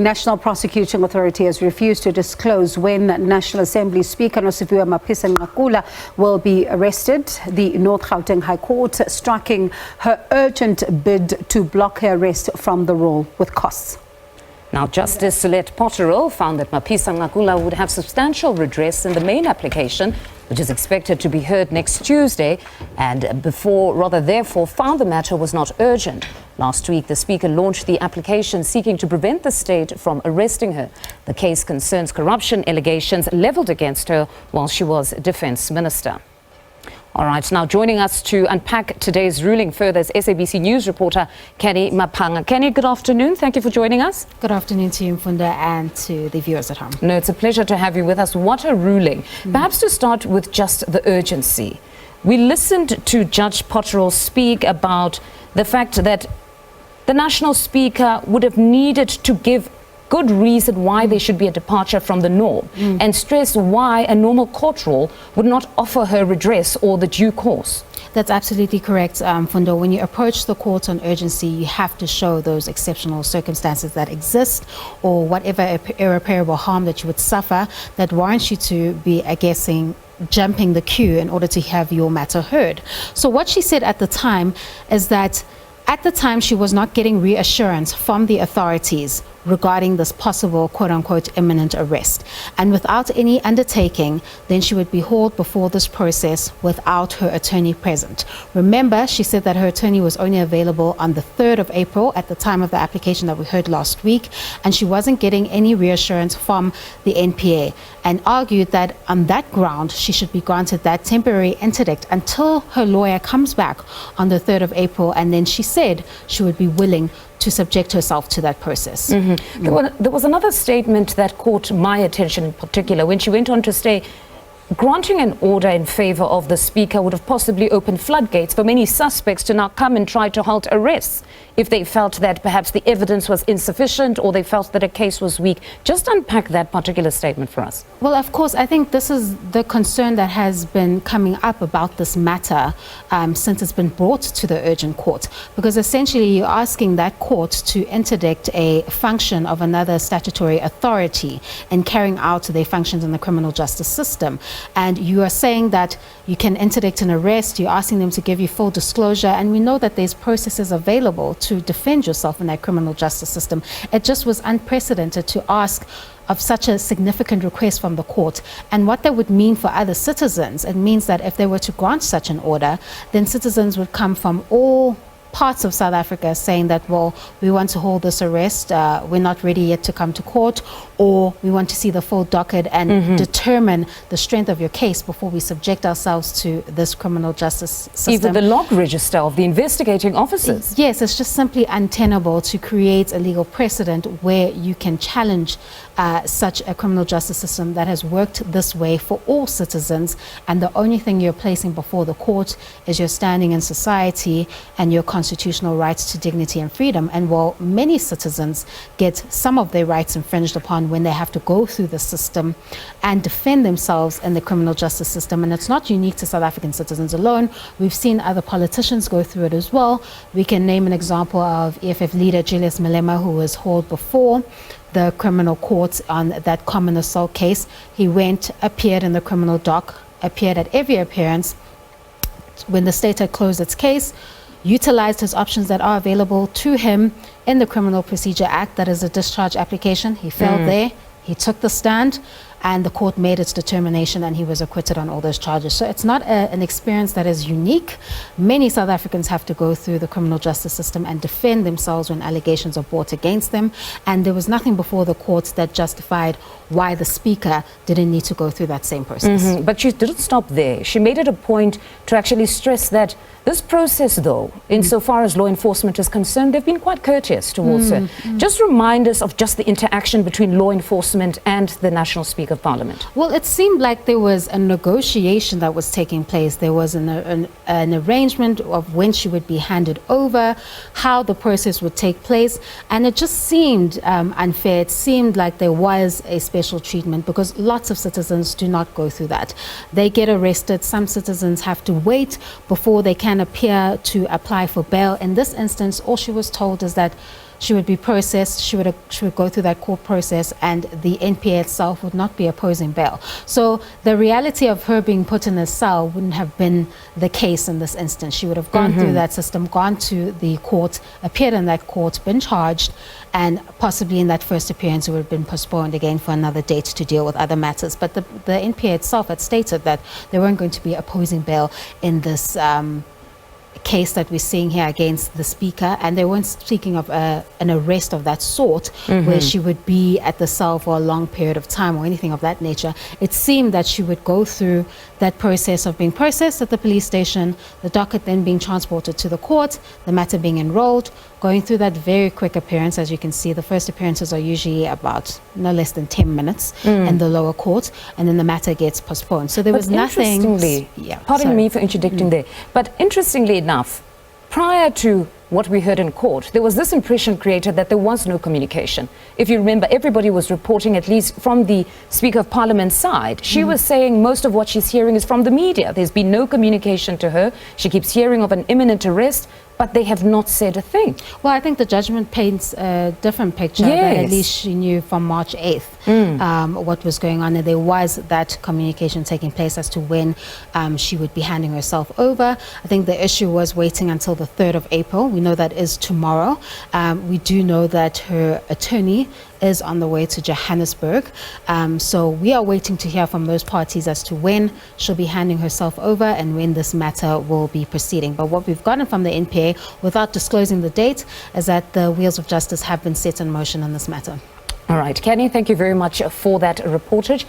National Prosecuting Authority has refused to disclose when National Assembly Speaker Nosiviwe Mapisa-Nqakula will be arrested. The North Gauteng High Court striking her urgent bid to block her arrest from the role with costs. Now, Justice Sulet Potterell found that Mapisa-Nqakula would have substantial redress in the main application, which is expected to be heard next Tuesday, and therefore found the matter was not urgent. Last week, the Speaker launched the application seeking to prevent the state from arresting her. The case concerns corruption allegations levelled against her while she was Defence Minister. All right, now joining us to unpack today's ruling further is SABC News reporter Canny Maphanga. Canny, good afternoon. Thank you for joining us. Good afternoon to you, Mfunda, and to the viewers at home. No, it's a pleasure to have you with us. What a ruling. Perhaps to start with just the urgency. We listened to Judge Potterell speak about the fact that the National Speaker would have needed to give good reason why there should be a departure from the norm and stress why a normal court rule would not offer her redress or the due course. That's absolutely correct, Fundo. When you approach the court on urgency, you have to show those exceptional circumstances that exist or whatever irreparable harm that you would suffer that warrants you to be, jumping the queue in order to have your matter heard. So what she said at the time is that at the time she was not getting reassurance from the authorities regarding this possible quote-unquote imminent arrest. And without any undertaking, then she would be hauled before this process without her attorney present. Remember, she said that her attorney was only available on the 3rd of April at the time of the application that we heard last week, and she wasn't getting any reassurance from the NPA, and argued that on that ground, she should be granted that temporary interdict until her lawyer comes back on the 3rd of April, and then she said she would be willing to subject herself to that process. There was another statement that caught my attention in particular when she went on to say granting an order in favor of the Speaker would have possibly opened floodgates for many suspects to now come and try to halt arrests if they felt that perhaps the evidence was insufficient or they felt that a case was weak. Just unpack that particular statement for us. Well, of course, I think this is the concern that has been coming up about this matter since it's been brought to the urgent court, because essentially you're asking that court to interdict a function of another statutory authority in carrying out their functions in the criminal justice system. And you are saying that you can interdict an arrest, you're asking them to give you full disclosure, and we know that there's processes available to defend yourself in that criminal justice system. It just was unprecedented to ask of such a significant request from the court. And what that would mean for other citizens, it means that if they were to grant such an order, then citizens would come from all parts of South Africa saying that, well, we want to hold this arrest, we're not ready yet to come to court, or we want to see the full docket and determine the strength of your case before we subject ourselves to this criminal justice system. Even the log register of the investigating officers. Yes, it's just simply untenable to create a legal precedent where you can challenge such a criminal justice system that has worked this way for all citizens, and the only thing you're placing before the court is your standing in society and your constitutional rights to dignity and freedom. And while many citizens get some of their rights infringed upon when they have to go through the system and defend themselves in the criminal justice system, and it's not unique to South African citizens alone, we've seen other politicians go through it as well. We can name an example of EFF leader Julius Malema, who was hauled before the criminal courts on that common assault case. He went, appeared in the criminal dock, appeared at every appearance. When the state had closed its case, utilized his options that are available to him in the Criminal Procedure Act, that is a discharge application. He failed there, he took the stand, and the court made its determination and he was acquitted on all those charges. So it's not an experience that is unique. Many South Africans have to go through the criminal justice system and defend themselves when allegations are brought against them. And there was nothing before the courts that justified why the Speaker didn't need to go through that same process. But she didn't stop there. She made it a point to actually stress that this process, though, insofar as law enforcement is concerned, they've been quite courteous towards her. Just remind us of just the interaction between law enforcement and the National Speaker of Parliament. Well, it seemed like there was a negotiation that was taking place. There was an arrangement of when she would be handed over, how the process would take place, and it just seemed unfair. It seemed like there was a special treatment because lots of citizens do not go through that. They get arrested. Some citizens have to wait before they can appear to apply for bail. In this instance, all she was told is that she would be processed, she would go through that court process, and the NPA itself would not be opposing bail. So the reality of her being put in a cell wouldn't have been the case in this instance. She would have gone through that system, gone to the court, appeared in that court, been charged, and possibly in that first appearance it would have been postponed again for another date to deal with other matters. But the NPA itself had stated that they weren't going to be opposing bail in this case that we're seeing here against the speaker, and they weren't speaking of an arrest of that sort where she would be at the cell for a long period of time or anything of that nature. It seemed that she would go through that process of being processed at the police station, the docket then being transported to the court, the matter being enrolled, going through that very quick appearance. As you can see, the first appearances are usually about no less than 10 minutes in the lower court, and then the matter gets postponed. So there was nothing. Pardon me for interjecting there, but interestingly enough, prior to what we heard in court, there was this impression created that there was no communication. If you remember, everybody was reporting, at least from the Speaker of Parliament's side. She was saying most of what she's hearing is from the media. There's been no communication to her. She keeps hearing of an imminent arrest, but they have not said a thing. Well, I think the judgment paints a different picture. That at least she knew from March 8th what was going on, and there was that communication taking place as to when she would be handing herself over. I think the issue was waiting until the 3rd of April. We know that is tomorrow. We do know that her attorney is on the way to Johannesburg. So we are waiting to hear from those parties as to when she'll be handing herself over and when this matter will be proceeding. But what we've gotten from the NPA, without disclosing the date, is that the wheels of justice have been set in motion on this matter. All right, Canny, thank you very much for that reportage.